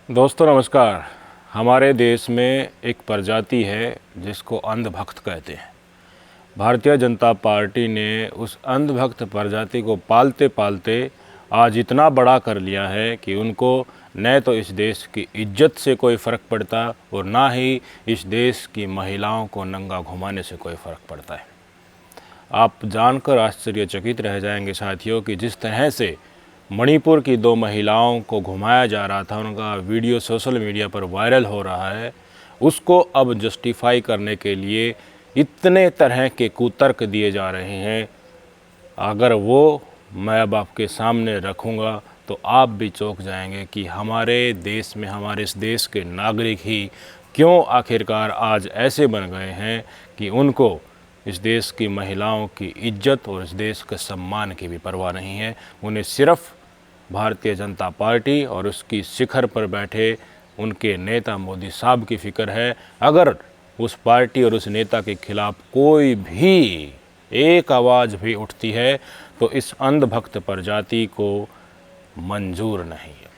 दोस्तों नमस्कार। हमारे देश में एक प्रजाति है जिसको अंधभक्त कहते हैं। भारतीय जनता पार्टी ने उस अंधभक्त प्रजाति को पालते पालते आज इतना बड़ा कर लिया है कि उनको न तो इस देश की इज्जत से कोई फ़र्क पड़ता और ना ही इस देश की महिलाओं को नंगा घुमाने से कोई फ़र्क पड़ता है। आप जानकर आश्चर्यचकित रह जाएंगे साथियों कि जिस तरह से मणिपुर की 2 महिलाओं को घुमाया जा रहा था, उनका वीडियो सोशल मीडिया पर वायरल हो रहा है, उसको अब जस्टिफाई करने के लिए इतने तरह के कुतर्क दिए जा रहे हैं। अगर वो मैं अब आपके सामने रखूँगा तो आप भी चौंक जाएंगे कि हमारे देश में, हमारे इस देश के नागरिक ही क्यों आखिरकार आज ऐसे बन गए हैं कि उनको इस देश की महिलाओं की इज्जत और इस देश के सम्मान की भी परवाह नहीं है। उन्हें सिर्फ भारतीय जनता पार्टी और उसकी शिखर पर बैठे उनके नेता मोदी साहब की फ़िक्र है। अगर उस पार्टी और उस नेता के खिलाफ कोई भी एक आवाज़ भी उठती है तो इस अंधभक्त प्रजाति को मंजूर नहीं है।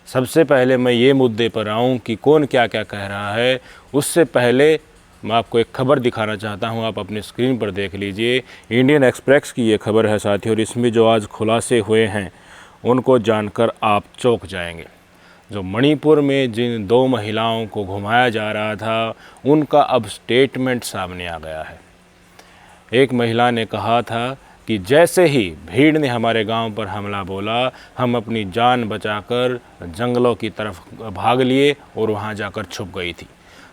सबसे पहले मैं ये मुद्दे पर आऊँ कि कौन क्या क्या कह रहा है, उससे पहले मैं आपको एक खबर दिखाना चाहता हूं। आप अपनी स्क्रीन पर देख लीजिए। इंडियन एक्सप्रेस की ये खबर है साथियों, और इसमें जो आज खुलासे हुए हैं उनको जानकर आप चौंक जाएंगे। जो मणिपुर में जिन 2 महिलाओं को घुमाया जा रहा था, उनका अब स्टेटमेंट सामने आ गया है। एक महिला ने कहा था कि जैसे ही भीड़ ने हमारे गांव पर हमला बोला, हम अपनी जान बचाकर जंगलों की तरफ भाग लिए और वहां जाकर छुप गई थी।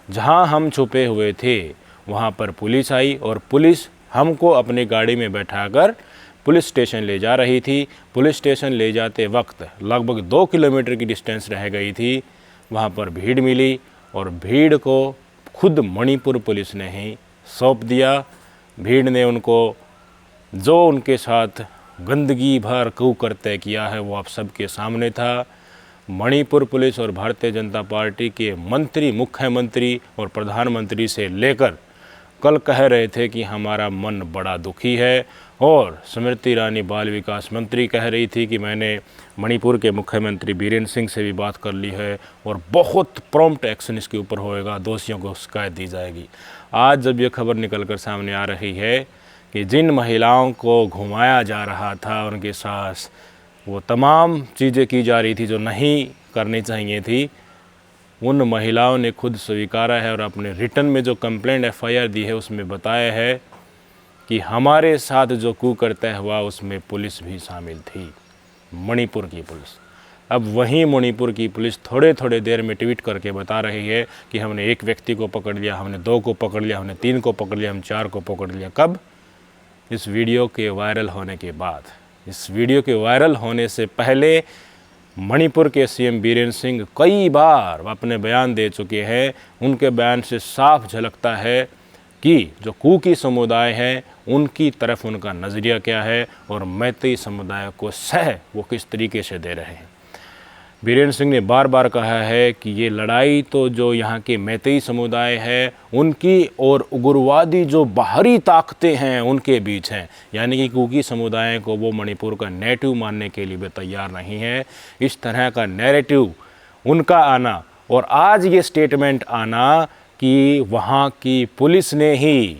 जहां हम छुपे हुए थे वहां पर पुलिस आई और पुलिस हमको अपनी गाड़ी में बैठाकर पुलिस स्टेशन ले जा रही थी। पुलिस स्टेशन ले जाते वक्त लगभग 2 किलोमीटर की डिस्टेंस रह गई थी, वहां पर भीड़ मिली और भीड़ को खुद मणिपुर पुलिस ने ही सौंप दिया। भीड़ ने उनको जो उनके साथ गंदगी भर कुकर्तव्य किया है वो आप सबके सामने था। मणिपुर पुलिस और भारतीय जनता पार्टी के मंत्री, मुख्यमंत्री और प्रधानमंत्री से लेकर कल कह रहे थे कि हमारा मन बड़ा दुखी है, और स्मृति ईरानी बाल विकास मंत्री कह रही थी कि मैंने मणिपुर के मुख्यमंत्री बीरेंद्र सिंह से भी बात कर ली है और बहुत प्रॉम्प्ट एक्शन इसके ऊपर होएगा, दोषियों को शिकायत दी जाएगी। आज जब ये खबर निकल कर सामने आ रही है कि जिन महिलाओं को घुमाया जा रहा था, उनके साथ वो तमाम चीज़ें की जा रही थी जो नहीं करनी चाहिए थी, उन महिलाओं ने खुद स्वीकारा है और अपने रिटर्न में जो कंप्लेंट FIR दी है उसमें बताया है कि हमारे साथ जो कुकर्तव्य हुआ उसमें पुलिस भी शामिल थी, मणिपुर की पुलिस। अब वहीं मणिपुर की पुलिस थोड़े थोड़े देर में ट्वीट करके बता रही है कि हमने 1 व्यक्ति को पकड़ लिया, हमने 2 को पकड़ लिया, हमने 3 को पकड़ लिया, हम 4 को पकड़ लिया। कब? इस वीडियो के वायरल होने के बाद। इस वीडियो के वायरल होने से पहले मणिपुर के CM बीरेंद्र सिंह कई बार अपने बयान दे चुके हैं। उनके बयान से साफ झलकता है कि जो कुकी समुदाय है उनकी तरफ उनका नज़रिया क्या है और मैतेई समुदाय को सह वो किस तरीके से दे रहे हैं। बीरेंद्र सिंह ने बार बार कहा है कि ये लड़ाई तो जो यहाँ के मैतेई समुदाय है उनकी और उग्रवादी जो बाहरी ताकतें हैं उनके बीच हैं, यानी कि कुकी समुदाय को वो मणिपुर का नेटिव मानने के लिए भी तैयार नहीं है। इस तरह का नैरेटिव उनका आना और आज ये स्टेटमेंट आना कि वहाँ की पुलिस ने ही,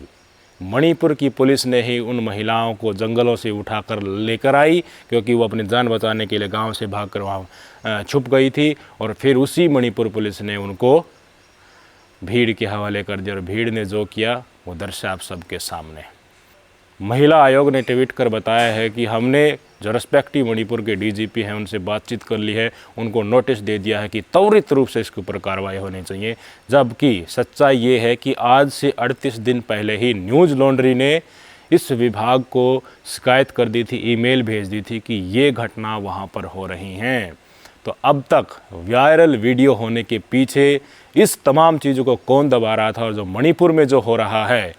मणिपुर की पुलिस ने ही उन महिलाओं को जंगलों से उठाकर लेकर आई, क्योंकि वो अपनी जान बचाने के लिए गांव से भागकर वहाँ छुप गई थी, और फिर उसी मणिपुर पुलिस ने उनको भीड़ के हवाले कर दिया। और भीड़ ने जो किया वो दृश्य आप सबके सामने। महिला आयोग ने ट्वीट कर बताया है कि हमने जो रेस्पेक्टिव मणिपुर के DGP हैं उनसे बातचीत कर ली है, उनको नोटिस दे दिया है कि त्वरित रूप से इसके ऊपर कार्रवाई होनी चाहिए। जबकि सच्चाई ये है कि आज से 38 दिन पहले ही न्यूज़ लॉन्ड्री ने इस विभाग को शिकायत कर दी थी, ईमेल भेज दी थी कि ये घटना वहाँ पर हो रही हैं। तो अब तक वायरल वीडियो होने के पीछे इस तमाम चीज़ों को कौन दबा रहा था और जो मणिपुर में जो हो रहा है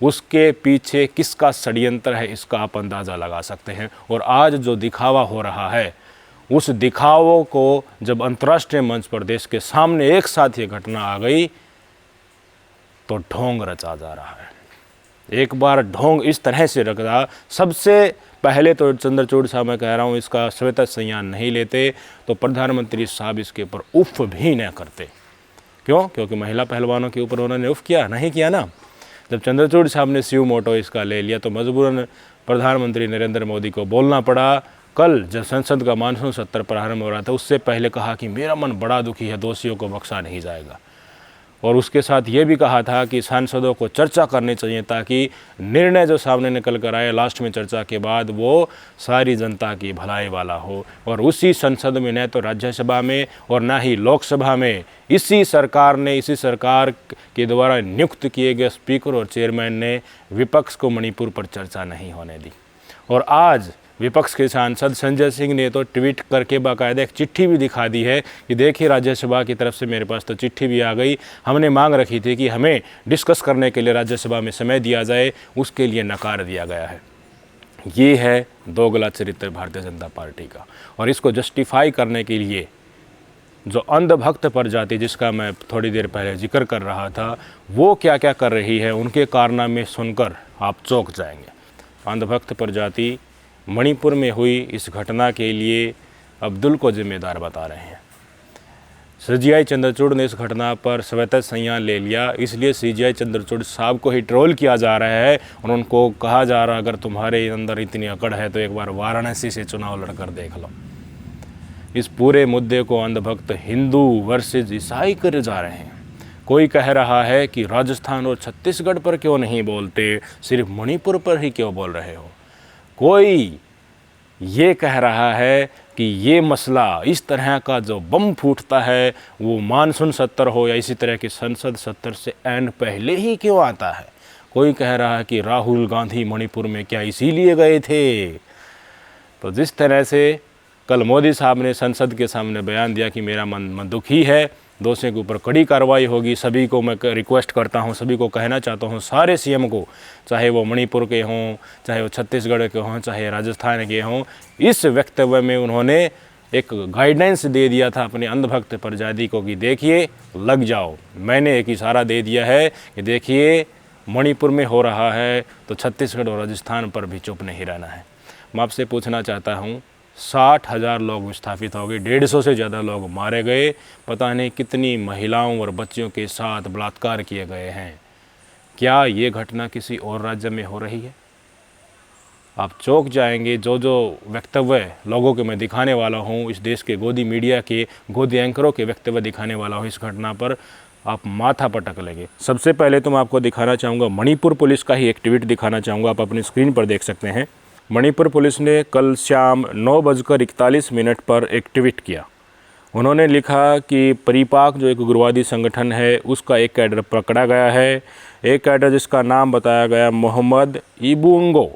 उसके पीछे किसका षड्यंत्र है, इसका आप अंदाज़ा लगा सकते हैं। और आज जो दिखावा हो रहा है, उस दिखावों को जब अंतर्राष्ट्रीय मंच पर देश के सामने एक साथ ये घटना आ गई तो ढोंग रचा जा रहा है। एक बार ढोंग इस तरह से रचा, सबसे पहले तो चंद्रचूड़ साहब मैं कह रहा हूँ इसका स्वतः संज्ञान नहीं लेते तो प्रधानमंत्री साहब इसके ऊपर उफ भी न करते। क्यों? क्योंकि महिला पहलवानों के ऊपर उन्होंने उफ किया नहीं किया ना। जब चंद्रचूड़ साहब ने स्यू मोटो इसका ले लिया तो मजबूरन प्रधानमंत्री नरेंद्र मोदी को बोलना पड़ा। कल जब संसद का मानसून सत्र प्रारंभ हो रहा था उससे पहले कहा कि मेरा मन बड़ा दुखी है, दोषियों को बख्शा नहीं जाएगा। और उसके साथ ये भी कहा था कि सांसदों को चर्चा करनी चाहिए ताकि निर्णय जो सामने निकल कर आए लास्ट में चर्चा के बाद वो सारी जनता की भलाई वाला हो। और उसी संसद में न तो राज्यसभा में और ना ही लोकसभा में इसी सरकार के द्वारा नियुक्त किए गए स्पीकर और चेयरमैन ने विपक्ष को मणिपुर पर चर्चा नहीं होने दी। और आज विपक्ष के सांसद संजय सिंह ने तो ट्वीट करके बाकायदा एक चिट्ठी भी दिखा दी है कि देखिए राज्यसभा की तरफ से मेरे पास तो चिट्ठी भी आ गई, हमने मांग रखी थी कि हमें डिस्कस करने के लिए राज्यसभा में समय दिया जाए, उसके लिए नकार दिया गया है। ये है दोगला चरित्र भारतीय जनता पार्टी का। और इसको जस्टिफाई करने के लिए जो अंधभक्त प्रजाति जिसका मैं थोड़ी देर पहले जिक्र कर रहा था वो क्या क्या कर रही है उनके कारनामे सुनकर आप चौंक जाएंगे। अंधभक्त प्रजाति मणिपुर में हुई इस घटना के लिए अब्दुल को जिम्मेदार बता रहे हैं। सीजीआई चंद्रचूड़ ने इस घटना पर स्वतः संज्ञान ले लिया, इसलिए सीजीआई चंद्रचूड़ साहब को ही ट्रोल किया जा रहा है और उनको कहा जा रहा है अगर तुम्हारे अंदर इतनी अकड़ है तो एक बार वाराणसी से चुनाव लड़कर देख लो। इस पूरे मुद्दे को अंधभक्त हिंदू वर्सेस ईसाई कर जा रहे हैं। कोई कह रहा है कि राजस्थान और छत्तीसगढ़ पर क्यों नहीं बोलते, सिर्फ मणिपुर पर ही क्यों बोल रहे हो। कोई ये कह रहा है कि ये मसला इस तरह का जो बम फूटता है वो मानसून सत्र हो या इसी तरह के संसद सत्र से ऐन पहले ही क्यों आता है। कोई कह रहा है कि राहुल गांधी मणिपुर में क्या इसीलिए गए थे। तो जिस तरह से कल मोदी साहब ने संसद के सामने बयान दिया कि मेरा मन दुखी है, दोषियों के ऊपर कड़ी कार्रवाई होगी, सभी को मैं रिक्वेस्ट करता हूं, सभी को कहना चाहता हूं, सारे सीएम को, चाहे वो मणिपुर के हों, चाहे वो छत्तीसगढ़ के हों, चाहे राजस्थान के हों, इस वक्तव्य में उन्होंने एक गाइडेंस दे दिया था अपने अंधभक्त प्रजाति को कि देखिए लग जाओ। मैंने एक इशारा दे दिया है कि देखिए मणिपुर में हो रहा है तो छत्तीसगढ़ और राजस्थान पर भी चुप नहीं रहना है। मैं आपसे पूछना चाहता हूँ 60,000 लोग विस्थापित हो गए, 150 से ज़्यादा लोग मारे गए, पता नहीं कितनी महिलाओं और बच्चियों के साथ बलात्कार किए गए हैं। क्या ये घटना किसी और राज्य में हो रही है? आप चौंक जाएंगे। जो वक्तव्य लोगों के मैं दिखाने वाला हूँ, इस देश के गोदी मीडिया के गोदी एंकरों के वक्तव्य दिखाने वाला हूँ, इस घटना पर आप माथा पटक लेंगे। सबसे पहले तो मैं आपको दिखाना चाहूँगा मणिपुर पुलिस का ही एक ट्वीट दिखाना चाहूँगा, आप अपनी स्क्रीन पर देख सकते हैं। मणिपुर पुलिस ने कल शाम 9:41 पर एक ट्वीट किया। उन्होंने लिखा कि परिपाक जो एक उग्रवादी संगठन है उसका एक कैडर पकड़ा गया है। एक कैडर जिसका नाम बताया गया मोहम्मद इबुंगो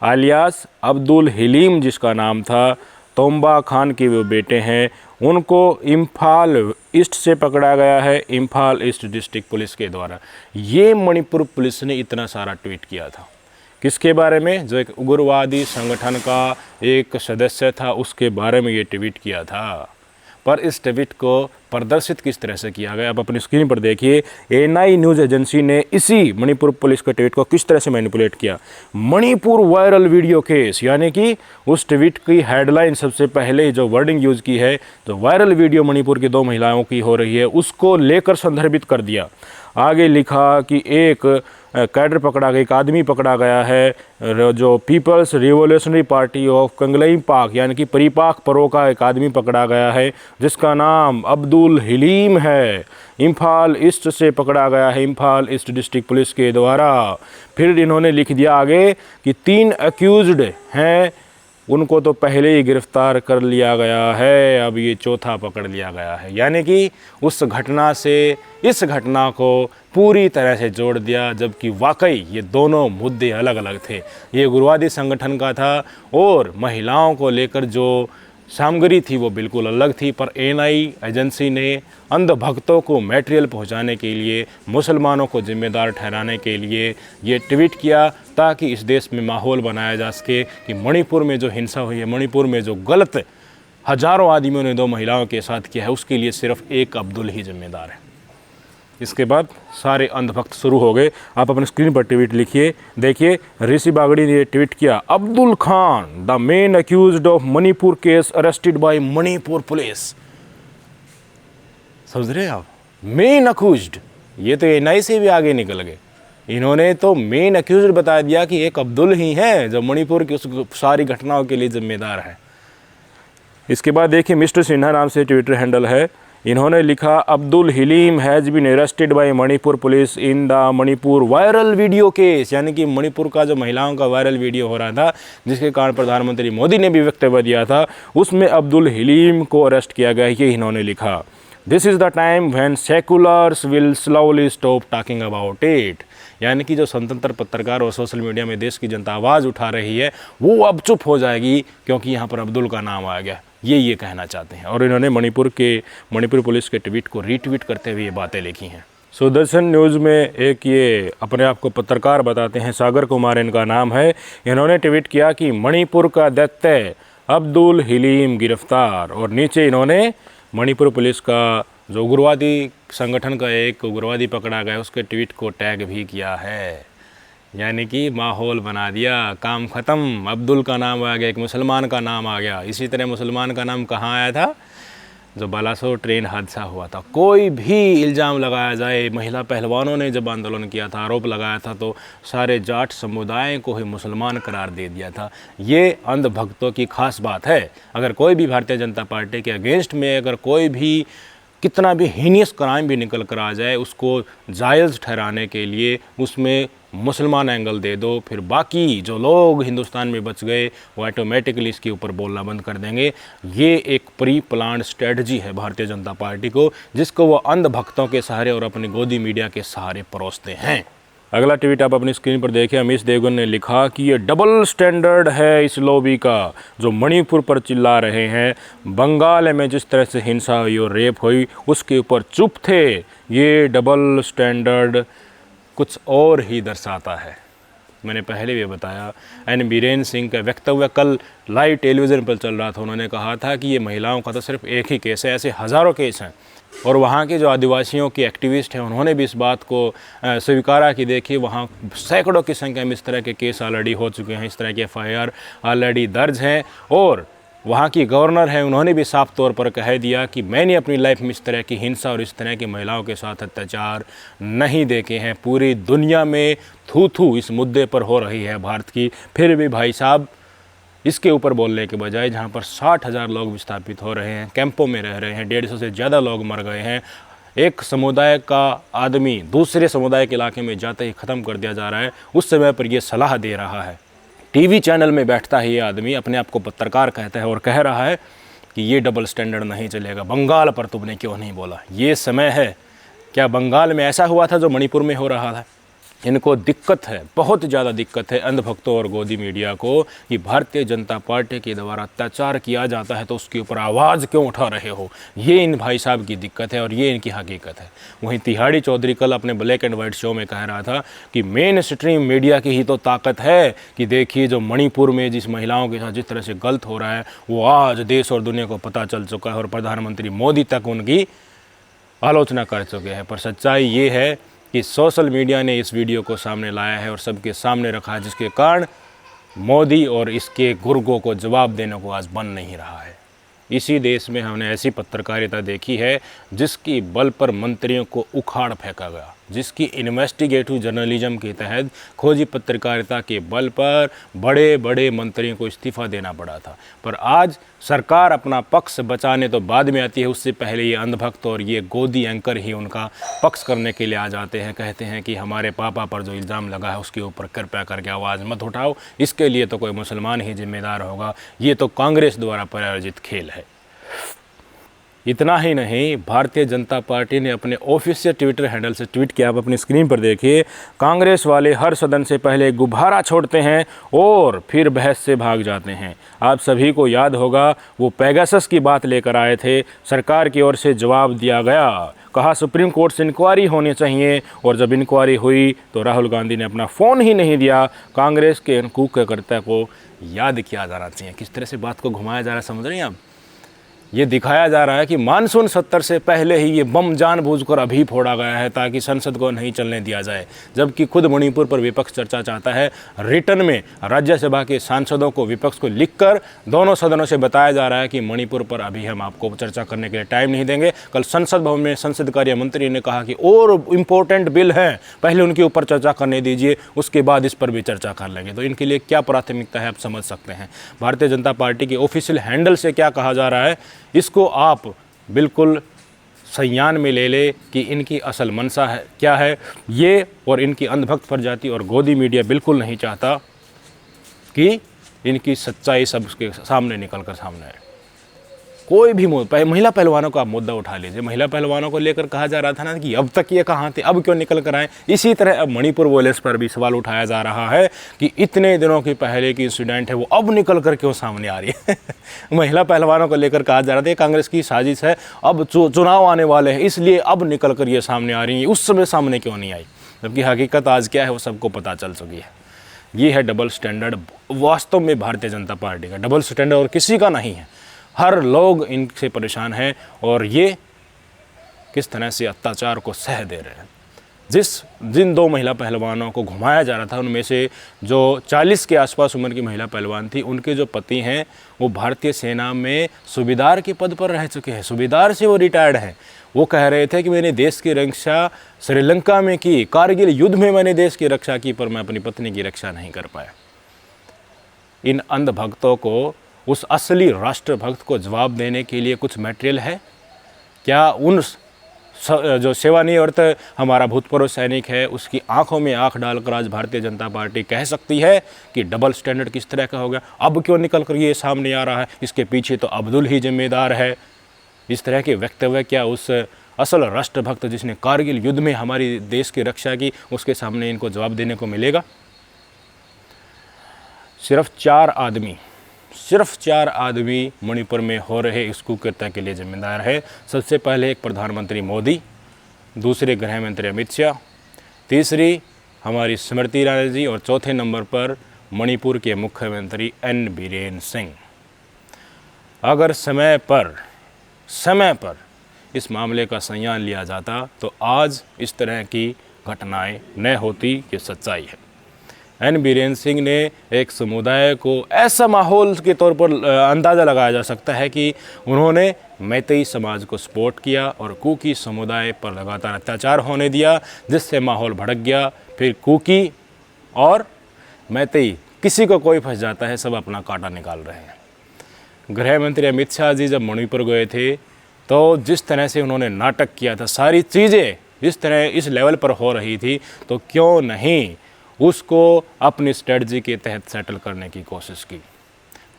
आलियास अब्दुल हलीम जिसका नाम था, तोम्बा खान के वो बेटे हैं, उनको इम्फाल ईस्ट से पकड़ा गया है, इम्फाल ईस्ट डिस्ट्रिक्ट पुलिस के द्वारा। ये मणिपुर पुलिस ने इतना सारा ट्वीट किया था किसके बारे में? जो एक उग्रवादी संगठन का एक सदस्य था उसके बारे में ये ट्वीट किया था। पर इस ट्वीट को प्रदर्शित किस तरह से किया गया आप अपनी स्क्रीन पर देखिए। एएनआई न्यूज़ एजेंसी ने इसी मणिपुर पुलिस के ट्वीट को किस तरह से मैनिपुलेट किया। मणिपुर वायरल वीडियो केस, यानी कि उस ट्वीट की हेडलाइन सबसे पहले जो वर्डिंग यूज़ की है, जो वायरल वीडियो मणिपुर की 2 महिलाओं की हो रही है उसको लेकर संदर्भित कर दिया। आगे लिखा कि एक कैडर पकड़ा गया, एक आदमी पकड़ा गया है जो peoples revolutionary party of Kanglei पाक यानी कि परिपाक परो का एक आदमी पकड़ा गया है जिसका नाम अब्दुल हलीम है, इम्फाल ईस्ट से पकड़ा गया है, इम्फाल ईस्ट डिस्ट्रिक्ट पुलिस के द्वारा। फिर इन्होंने लिख दिया आगे कि 3 अक्यूज्ड हैं, उनको तो पहले ही गिरफ्तार कर लिया गया है, अब ये चौथा पकड़ लिया गया है। यानी कि उस घटना से इस घटना को पूरी तरह से जोड़ दिया, जबकि वाकई ये दोनों मुद्दे अलग अलग थे। ये उग्रवादी संगठन का था और महिलाओं को लेकर जो सामग्री थी वो बिल्कुल अलग थी। पर एएनआई एजेंसी ने अंधभक्तों को मटेरियल पहुंचाने के लिए, मुसलमानों को जिम्मेदार ठहराने के लिए ये ट्वीट किया ताकि इस देश में माहौल बनाया जा सके कि मणिपुर में जो हिंसा हुई है, मणिपुर में जो गलत हजारों आदमियों ने 2 महिलाओं के साथ किया है, उसके लिए सिर्फ एक अब्दुल ही जिम्मेदार है। इसके बाद सारे अंधभक्त शुरू हो गए। आप अपने स्क्रीन पर ट्वीट लिखिए, देखिए ऋषि बागड़ी ने ट्वीट किया, Abdul Khan the main accused of Manipur case arrested by Manipur police. समझ रहे हैं आप, मेन अक्यूज्ड, ये तो एनआई से भी आगे निकल गए। इन्होंने तो मेन अक्यूज्ड बता दिया कि एक अब्दुल ही है जो मणिपुर की उस सारी घटनाओं के लिए जिम्मेदार है। इसके बाद देखिए मिस्टर सिन्हा नाम से ट्विटर हैंडल है, इन्होंने लिखा, Abdul Halim has been arrested by Manipur police in the Manipur viral video case. यानी कि मणिपुर का जो महिलाओं का वायरल वीडियो हो रहा था, जिसके कारण प्रधानमंत्री मोदी ने भी वक्तव्य दिया था, उसमें अब्दुल हलीम को अरेस्ट किया गया, ये इन्होंने लिखा। This is the time when seculars will slowly stop talking about it. यानी कि जो स्वतंत्र पत्रकार और सोशल मीडिया में देश की जनता आवाज़ उठा रही है, वो अब चुप हो जाएगी क्योंकि यहाँ पर अब्दुल का नाम आ गया, ये कहना चाहते हैं। और इन्होंने मणिपुर पुलिस के ट्वीट को रीट्वीट करते हुए ये बातें लिखी हैं। सुदर्शन न्यूज़ में एक ये अपने आप को पत्रकार बताते हैं, सागर कुमार इनका नाम है, इन्होंने ट्वीट किया कि मणिपुर का दैत्य अब्दुल हलीम गिरफ्तार। और नीचे इन्होंने मणिपुर पुलिस का जो उग्रवादी संगठन का एक उग्रवादी पकड़ा गया उसके ट्वीट को टैग भी किया है। यानी कि माहौल बना दिया, काम ख़त्म, अब्दुल का नाम आ गया, एक मुसलमान का नाम आ गया। इसी तरह मुसलमान का नाम कहाँ आया था, जो बालासोर ट्रेन हादसा हुआ था। कोई भी इल्ज़ाम लगाया जाए, महिला पहलवानों ने जब आंदोलन किया था, आरोप लगाया था, तो सारे जाट समुदाय को ही मुसलमान करार दे दिया था। ये अंधभक्तों की खास बात है। अगर कोई भी भारतीय जनता पार्टी के अगेंस्ट में अगर कोई भी कितना भी हीनियस क्राइम भी निकल कर आ जाए, उसको जायज़ ठहराने के लिए उसमें मुसलमान एंगल दे दो, फिर बाकी जो लोग हिंदुस्तान में बच गए वो ऑटोमेटिकली इसके ऊपर बोलना बंद कर देंगे। ये एक प्री प्लान्ड स्ट्रेटजी है भारतीय जनता पार्टी को, जिसको वो अंधभक्तों के सहारे और अपनी गोदी मीडिया के सहारे परोसते हैं। अगला ट्वीट आप अपनी स्क्रीन पर देखें, अमीश देवगन ने लिखा कि ये डबल स्टैंडर्ड है इस लॉबी का जो मणिपुर पर चिल्ला रहे हैं। बंगाल में जिस तरह से हिंसा हुई और रेप हुई उसके ऊपर चुप थे। ये डबल स्टैंडर्ड कुछ और ही दर्शाता है। मैंने पहले भी बताया, एन बीरेन सिंह का वक्तव्य कल लाइव टेलीविज़न पर चल रहा था। उन्होंने कहा था कि ये महिलाओं का तो सिर्फ एक ही केस है, ऐसे हज़ारों केस हैं। और वहाँ के जो आदिवासियों के एक्टिविस्ट हैं उन्होंने भी इस बात को स्वीकारा कि देखिए वहाँ सैकड़ों की संख्या में इस तरह के केस ऑलरेडी हो चुके हैं, इस तरह के FIR ऑलरेडी दर्ज हैं। और वहाँ की गवर्नर है, उन्होंने भी साफ तौर पर कह दिया कि मैंने अपनी लाइफ में इस तरह की हिंसा और इस तरह की महिलाओं के साथ अत्याचार नहीं देखे हैं। पूरी दुनिया में थू इस मुद्दे पर हो रही है भारत की, फिर भी भाई साहब इसके ऊपर बोलने के बजाय जहाँ पर 60,000 लोग विस्थापित हो रहे हैं, कैंपों में रह रहे हैं, 150 से ज़्यादा लोग मर गए हैं, एक समुदाय का आदमी दूसरे समुदाय के इलाके में जाते ही ख़त्म कर दिया जा रहा है, उस समय पर यह सलाह दे रहा है। टीवी चैनल में बैठता है ये आदमी, अपने आप को पत्रकार कहता है और कह रहा है कि ये डबल स्टैंडर्ड नहीं चलेगा। बंगाल पर तुमने क्यों नहीं बोला? ये समय है, क्या बंगाल में ऐसा हुआ था जो मणिपुर में हो रहा था? इनको दिक्कत है, बहुत ज़्यादा दिक्कत है अंधभक्तों और गोदी मीडिया को कि भारतीय जनता पार्टी के द्वारा अत्याचार किया जाता है तो उसके ऊपर आवाज़ क्यों उठा रहे हो। ये इन भाई साहब की दिक्कत है और ये इनकी हकीकत है। वहीं तिहाड़ी चौधरी कल अपने ब्लैक एंड वाइट शो में कह रहा था कि मेन स्ट्रीम मीडिया की ही तो ताकत है कि देखिए जो मणिपुर में जिस महिलाओं के साथ जिस तरह से गलत हो रहा है वो आज देश और दुनिया को पता चल चुका है और प्रधानमंत्री मोदी तक उनकी आलोचना कर चुके हैं। पर सच्चाई ये है कि सोशल मीडिया ने इस वीडियो को सामने लाया है और सबके सामने रखा है, जिसके कारण मोदी और इसके गुर्गों को जवाब देने को आज बन नहीं रहा है। इसी देश में हमने ऐसी पत्रकारिता देखी है जिसकी बल पर मंत्रियों को उखाड़ फेंका गया, जिसकी इन्वेस्टिगेटिव जर्नलिज्म के तहत खोजी पत्रकारिता के बल पर बड़े बड़े मंत्रियों को इस्तीफ़ा देना पड़ा था। पर आज सरकार अपना पक्ष बचाने तो बाद में आती है, उससे पहले ये अंधभक्त और ये गोदी एंकर ही उनका पक्ष करने के लिए आ जाते हैं। कहते हैं कि हमारे पापा पर जो इल्ज़ाम लगा है उसके ऊपर कृपया करके आवाज़ मत उठाओ, इसके लिए तो कोई मुसलमान ही जिम्मेदार होगा। ये तो कांग्रेस द्वारा प्रायोजित खेल है। इतना ही नहीं, भारतीय जनता पार्टी ने अपने ऑफिशियल ट्विटर हैंडल से ट्वीट किया, आप अपनी स्क्रीन पर देखिए, कांग्रेस वाले हर सदन से पहले गुब्बारा छोड़ते हैं और फिर बहस से भाग जाते हैं। आप सभी को याद होगा वो पेगासस की बात लेकर आए थे, सरकार की ओर से जवाब दिया गया, कहा सुप्रीम कोर्ट से इंक्वायरी होनी चाहिए, और जब इंक्वायरी हुई तो राहुल गांधी ने अपना फ़ोन ही नहीं दिया। कांग्रेस के इन कुकर्ता को याद किया जाना चाहिए। किस तरह से बात को घुमाया जा रहा है, समझ रहे हैं आप? ये दिखाया जा रहा है कि मानसून सत्र से पहले ही ये बम जानबूझकर अभी फोड़ा गया है ताकि संसद को नहीं चलने दिया जाए, जबकि खुद मणिपुर पर विपक्ष चर्चा चाहता है। रिटर्न में राज्यसभा के सांसदों को, विपक्ष को लिखकर दोनों सदनों से बताया जा रहा है कि मणिपुर पर अभी हम आपको चर्चा करने के लिए टाइम नहीं देंगे। कल संसद भवन में संसद कार्य मंत्री ने कहा कि और इम्पोर्टेंट बिल हैं, पहले उनके ऊपर चर्चा करने दीजिए, उसके बाद इस पर भी चर्चा कर लेंगे। तो इनके लिए क्या प्राथमिकता है आप समझ सकते हैं। भारतीय जनता पार्टी के ऑफिशियल हैंडल से क्या कहा जा रहा है, इसको आप बिल्कुल संज्ञान में ले ले कि इनकी असल मंशा है क्या है। ये और इनकी अंधभक्त प्रजाति और गोदी मीडिया बिल्कुल नहीं चाहता कि इनकी सच्चाई सबके सामने निकल कर सामने आए। कोई भी महिला पहलवानों का आप मुद्दा उठा लीजिए, महिला पहलवानों को लेकर कहा जा रहा था ना कि अब तक ये कहाँ थे, अब क्यों निकल कर आए। इसी तरह अब मणिपुर वॉयलेंस पर भी सवाल उठाया जा रहा है कि इतने दिनों के पहले की इंसिडेंट है वो अब निकल कर क्यों सामने आ रही है। महिला पहलवानों को लेकर कहा जा रहा था कांग्रेस की साजिश है, अब चुनाव आने वाले हैं इसलिए अब निकल कर ये सामने आ रही है, उस समय सामने क्यों नहीं आई। जबकि हकीकत आज क्या है वो सबको पता चल चुकी है। ये है डबल स्टैंडर्ड वास्तव में भारतीय जनता पार्टी का डबल स्टैंडर्ड, और किसी का नहीं है। हर लोग इनसे परेशान हैं और ये किस तरह से अत्याचार को सह दे रहे हैं। जिन दो महिला पहलवानों को घुमाया जा रहा था उनमें से जो 40 के आसपास उम्र की महिला पहलवान थी, उनके जो पति हैं वो भारतीय सेना में सूबेदार के पद पर रह चुके हैं, सूबेदार से वो रिटायर्ड हैं। वो कह रहे थे कि मैंने देश की रक्षा श्रीलंका में की, कारगिल युद्ध में मैंने देश की रक्षा की, पर मैं अपनी पत्नी की रक्षा नहीं कर पाया। इन अंधभक्तों को, उस असली राष्ट्रभक्त को जवाब देने के लिए कुछ मटेरियल है क्या? उन जो सेवानिवृत्त हमारा भूतपूर्व सैनिक है उसकी आंखों में आंख डालकर आज भारतीय जनता पार्टी कह सकती है कि डबल स्टैंडर्ड किस तरह का हो गया, अब क्यों निकल कर ये सामने आ रहा है, इसके पीछे तो अब्दुल ही जिम्मेदार है। इस तरह के वक्तव्य क्या उस असल राष्ट्रभक्त जिसने कारगिल युद्ध में हमारी देश की रक्षा की, उसके सामने इनको जवाब देने को मिलेगा? सिर्फ चार आदमी मणिपुर में हो रहे इस कुकृत्य के लिए जिम्मेदार है। सबसे पहले एक प्रधानमंत्री मोदी, दूसरे गृह मंत्री अमित शाह, तीसरी हमारी स्मृति ईरानी जी और चौथे नंबर पर मणिपुर के मुख्यमंत्री एन बीरेन सिंह। अगर समय पर इस मामले का संज्ञान लिया जाता तो आज इस तरह की घटनाएं न होती, ये सच्चाई है। एन बीरेन सिंह ने एक समुदाय को ऐसा माहौल के तौर पर अंदाज़ा लगाया जा सकता है कि उन्होंने मैतेई समाज को सपोर्ट किया और कुकी समुदाय पर लगातार अत्याचार होने दिया, जिससे माहौल भड़क गया। फिर कुकी और मैतेई किसी को कोई फंस जाता है, सब अपना कांटा निकाल रहे हैं। गृह मंत्री अमित शाह जी जब मणिपुर गए थे तो जिस तरह से उन्होंने नाटक किया था, सारी चीज़ें जिस तरह इस लेवल पर हो रही थी, तो क्यों नहीं उसको अपनी स्ट्रेटजी के तहत सेटल करने की कोशिश की।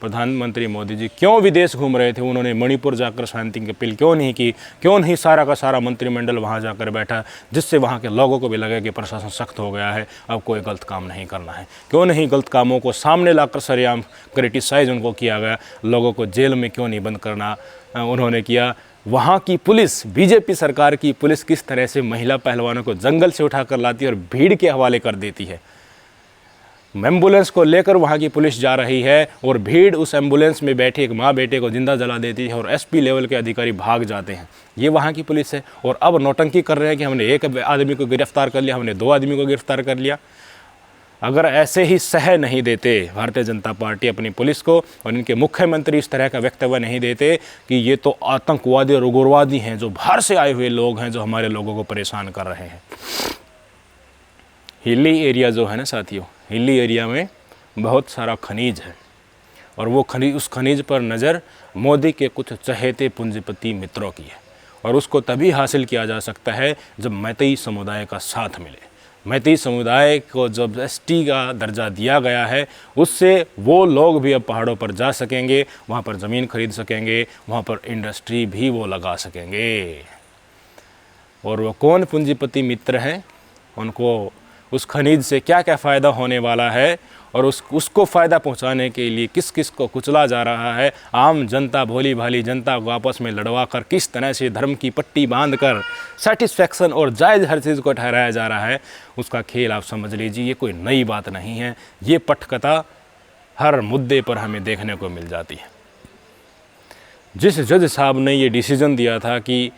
प्रधानमंत्री मोदी जी क्यों विदेश घूम रहे थे, उन्होंने मणिपुर जाकर शांति की अपील क्यों नहीं की, क्यों नहीं सारा का सारा मंत्रिमंडल वहां जाकर बैठा, जिससे वहां के लोगों को भी लगे कि प्रशासन सख्त हो गया है, अब कोई गलत काम नहीं करना है। क्यों नहीं गलत कामों को सामने लाकर सरेआम क्रिटिसाइज उनको किया गया, लोगों को जेल में क्यों नहीं बंद करना उन्होंने किया। वहाँ की पुलिस, बीजेपी सरकार की पुलिस किस तरह से महिला पहलवानों को जंगल से उठाकर लाती है और भीड़ के हवाले कर देती है। एम्बुलेंस को लेकर वहाँ की पुलिस जा रही है और भीड़ उस एम्बुलेंस में बैठे एक माँ बेटे को जिंदा जला देती है और एसपी लेवल के अधिकारी भाग जाते हैं। ये वहाँ की पुलिस है। और अब नौटंकी कर रहे हैं कि हमने एक आदमी को गिरफ्तार कर लिया, हमने 2 आदमी को गिरफ्तार कर लिया। अगर ऐसे ही सह नहीं देते भारतीय जनता पार्टी अपनी पुलिस को और इनके मुख्यमंत्री इस तरह का वक्तव्य नहीं देते कि ये तो आतंकवादी और उग्रवादी हैं, जो बाहर से आए हुए लोग हैं, जो हमारे लोगों को परेशान कर रहे हैं। हिली एरिया जो है ना साथियों, हिली एरिया में बहुत सारा खनिज है और वो उस खनिज पर नज़र मोदी के कुछ चहेते पूंजीपति मित्रों की है और उसको तभी हासिल किया जा सकता है जब मैतेई समुदाय का साथ मिले। मैतेई समुदाय को जब एसटी का दर्जा दिया गया है, उससे वो लोग भी अब पहाड़ों पर जा सकेंगे, वहाँ पर ज़मीन खरीद सकेंगे, वहाँ पर इंडस्ट्री भी वो लगा सकेंगे। और वो कौन पूंजीपति मित्र हैं, उनको उस खनिज से क्या क्या फ़ायदा होने वाला है और उसको फ़ायदा पहुंचाने के लिए किस किस को कुचला जा रहा है, आम जनता, भोली भाली जनता को आपस में लड़वा कर किस तरह से धर्म की पट्टी बांधकर सेटिस्फैक्शन और जायज़ हर चीज़ को ठहराया जा रहा है, उसका खेल आप समझ लीजिए। ये कोई नई बात नहीं है, ये पटकथा हर मुद्दे पर हमें देखने को मिल जाती है। जिस जज साहब ने ये डिसीज़न दिया था कि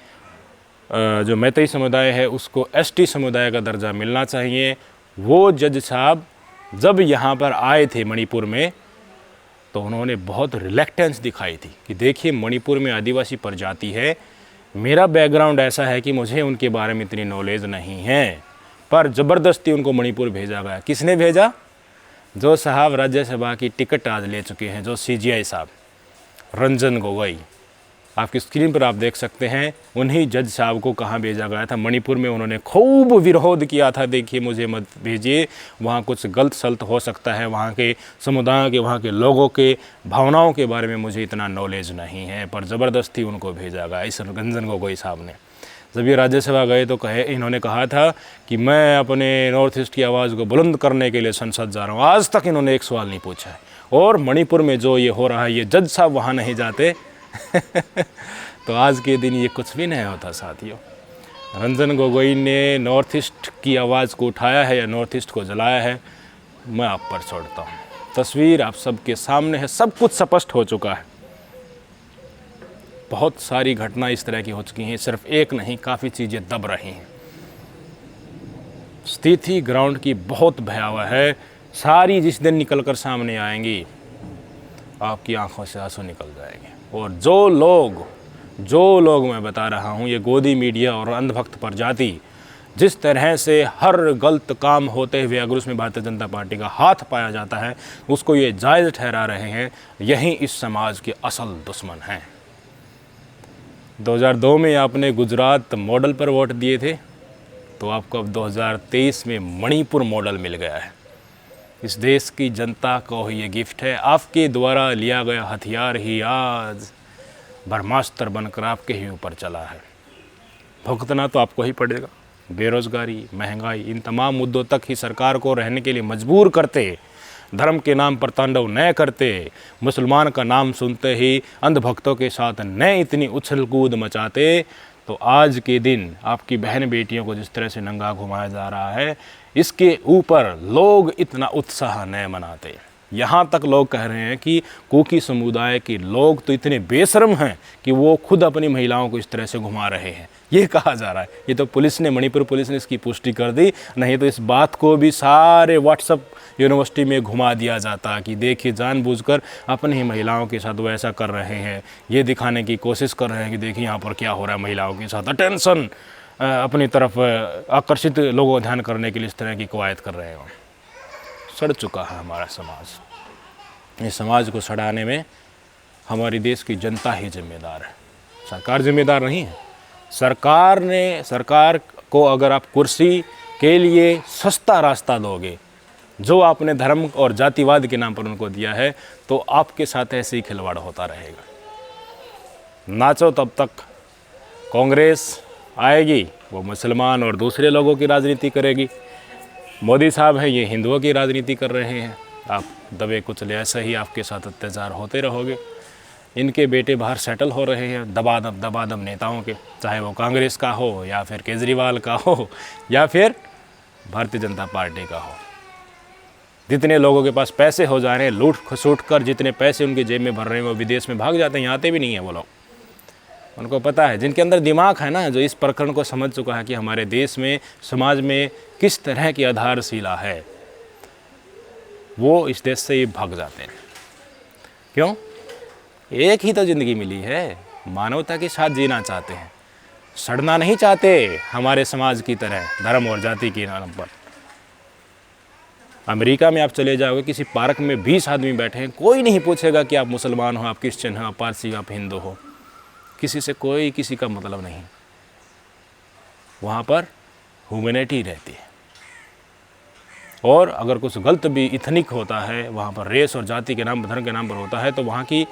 जो मैतेई समुदाय है उसको एसटी समुदाय का दर्जा मिलना चाहिए, वो जज साहब जब यहाँ पर आए थे मणिपुर में तो उन्होंने बहुत रिलैक्टेंस दिखाई थी कि देखिए मणिपुर में आदिवासी प्रजाति है, मेरा बैकग्राउंड ऐसा है कि मुझे उनके बारे में इतनी नॉलेज नहीं है, पर ज़बरदस्ती उनको मणिपुर भेजा गया। किसने भेजा? जो साहब राज्यसभा की टिकट आज ले चुके हैं, जो सीजीआई साहब रंजन गोगोई, आपकी स्क्रीन पर आप देख सकते हैं, उन्हीं जज साहब को कहाँ भेजा गया था? मणिपुर में। उन्होंने खूब विरोध किया था, देखिए मुझे मत भेजिए, वहाँ कुछ गलत सलत हो सकता है, वहाँ के समुदाय के, वहाँ के लोगों के भावनाओं के बारे में मुझे इतना नॉलेज नहीं है, पर ज़बरदस्ती उनको भेजा गया इस रंजन गोगोई साहब ने। जब ये राज्यसभा गए तो इन्होंने कहा था कि मैं अपने नॉर्थ ईस्ट की आवाज़ को बुलंद करने के लिए संसद जा रहा हूँ। आज तक इन्होंने एक सवाल नहीं पूछा है। और मणिपुर में जो ये हो रहा है, ये जज साहब वहाँ नहीं जाते तो आज के दिन ये कुछ भी नहीं होता साथियों। रंजन गोगोई ने नॉर्थ ईस्ट की आवाज़ को उठाया है या नॉर्थ ईस्ट को जलाया है, मैं आप पर छोड़ता हूँ। तस्वीर आप सबके सामने है, सब कुछ स्पष्ट हो चुका है। बहुत सारी घटना इस तरह की हो चुकी हैं, सिर्फ एक नहीं, काफ़ी चीज़ें दब रही हैं। स्थिति ग्राउंड की बहुत भयावह है। सारी जिस दिन निकल कर सामने आएंगी आपकी आंखों से आंसू निकल जाएंगे। और जो लोग मैं बता रहा हूँ, ये गोदी मीडिया और अंधभक्त प्रजाति जिस तरह से हर गलत काम होते हुए अगर उसमें भारतीय जनता पार्टी का हाथ पाया जाता है, उसको ये जायज़ ठहरा रहे हैं, यही इस समाज के असल दुश्मन हैं। 2002 में आपने गुजरात मॉडल पर वोट दिए थे, तो आपको अब 2023 में मणिपुर मॉडल मिल गया है। इस देश की जनता को ये गिफ्ट है। आपके द्वारा लिया गया हथियार ही आज ब्रह्मास्त्र बनकर आपके ही ऊपर चला है। भुगतना तो आपको ही पड़ेगा। बेरोज़गारी, महंगाई, इन तमाम मुद्दों तक ही सरकार को रहने के लिए मजबूर करते, धर्म के नाम पर तांडव न करते, मुसलमान का नाम सुनते ही अंधभक्तों के साथ न इतनी उछल कूद मचाते, तो आज के दिन आपकी बहन बेटियों को जिस तरह से नंगा घुमाया जा रहा है, इसके ऊपर लोग इतना उत्साह न मनाते। यहाँ तक लोग कह रहे हैं कि कुकी समुदाय के लोग तो इतने बेशर्म हैं कि वो खुद अपनी महिलाओं को इस तरह से घुमा रहे हैं, ये कहा जा रहा है। ये तो पुलिस ने, मणिपुर पुलिस ने इसकी पुष्टि कर दी, नहीं तो इस बात को भी सारे व्हाट्सएप यूनिवर्सिटी में घुमा दिया जाता कि देखिए जानबूझकर अपनी ही महिलाओं के साथ वो ऐसा कर रहे हैं, ये दिखाने की कोशिश कर रहे हैं कि देखिए यहाँ पर क्या हो रहा है महिलाओं के साथ, अटेंशन अपनी तरफ आकर्षित लोगों को ध्यान करने के लिए इस तरह की कवायद कर रहे हो। सड़ चुका है हमारा समाज। इस समाज को सड़ाने में हमारी देश की जनता ही जिम्मेदार है, सरकार जिम्मेदार नहीं है। सरकार को अगर आप कुर्सी के लिए सस्ता रास्ता दोगे, जो आपने धर्म और जातिवाद के नाम पर उनको दिया है, तो आपके साथ ऐसे ही खिलवाड़ होता रहेगा। नाचो तब तक कांग्रेस आएगी, वो मुसलमान और दूसरे लोगों की राजनीति करेगी। मोदी साहब हैं, ये हिंदुओं की राजनीति कर रहे हैं। आप दबे कुचले ऐसे ही आपके साथ अत्याचार होते रहोगे। इनके बेटे बाहर सेटल हो रहे हैं दबादब नेताओं के, चाहे वो कांग्रेस का हो या फिर केजरीवाल का हो या फिर भारतीय जनता पार्टी का हो। जितने लोगों के पास पैसे हो जा रहे हैं, लूट खसूट कर जितने पैसे उनके जेब में भर रहे हैं, वो विदेश में भाग जाते हैं, यहाँ आते भी नहीं हैं वो लोग। उनको पता है, जिनके अंदर दिमाग है ना, जो इस प्रकरण को समझ चुका है कि हमारे देश में, समाज में किस तरह की आधारशिला है, वो इस देश से ही भाग जाते हैं। क्यों? एक ही तो ज़िंदगी मिली है, मानवता के साथ जीना चाहते हैं, सड़ना नहीं चाहते हमारे समाज की तरह धर्म और जाति के नाम पर। अमेरिका में आप चले जाओगे, किसी पार्क में 20 आदमी बैठे हैं, कोई नहीं पूछेगा कि आप मुसलमान हो, आप क्रिश्चियन हो, आप पारसी हो, आप हिंदू हो। किसी से कोई किसी का मतलब नहीं। वहाँ पर ह्यूमैनिटी रहती है। और अगर कुछ गलत भी इथनिक होता है, वहाँ पर रेस और जाति के नाम, धर्म के नाम पर होता है, तो वहाँ की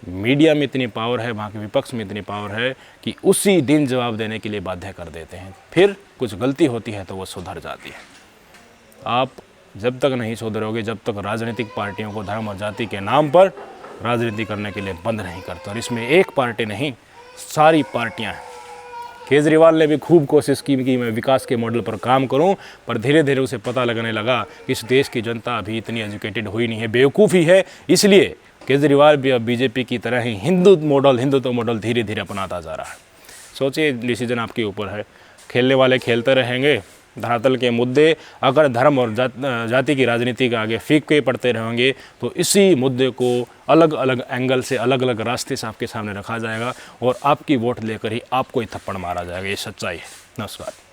मीडिया में इतनी पावर है, वहाँ के विपक्ष में इतनी पावर है कि उसी दिन जवाब देने के लिए बाध्य कर देते हैं। फिर कुछ गलती होती है तो वो सुधर जाती है। आप जब तक नहीं सुधरोगे, जब तक राजनीतिक पार्टियों को धर्म और जाति के नाम पर राजनीति करने के लिए बंद नहीं करते। और इसमें एक पार्टी नहीं, सारी पार्टियां हैं। केजरीवाल ने भी खूब कोशिश की कि मैं विकास के मॉडल पर काम करूं, पर धीरे धीरे उसे पता लगने लगा कि इस देश की जनता अभी इतनी एजुकेटेड हुई नहीं है, बेवकूफ़ी है, इसलिए केजरीवाल भी अब बीजेपी की तरह ही हिंदुत्व मॉडल धीरे धीरे अपनाता जा रहा है। सोचिए, डिसीजन आपके ऊपर है। खेलने वाले खेलते रहेंगे, धरातल के मुद्दे अगर धर्म और जाति की राजनीति के आगे फीके पड़ते रहेंगे तो इसी मुद्दे को अलग अलग एंगल से, अलग अलग रास्ते से आपके सामने रखा जाएगा और आपकी वोट लेकर ही आपको ही थप्पड़ मारा जाएगा। ये सच्चाई है। नमस्कार।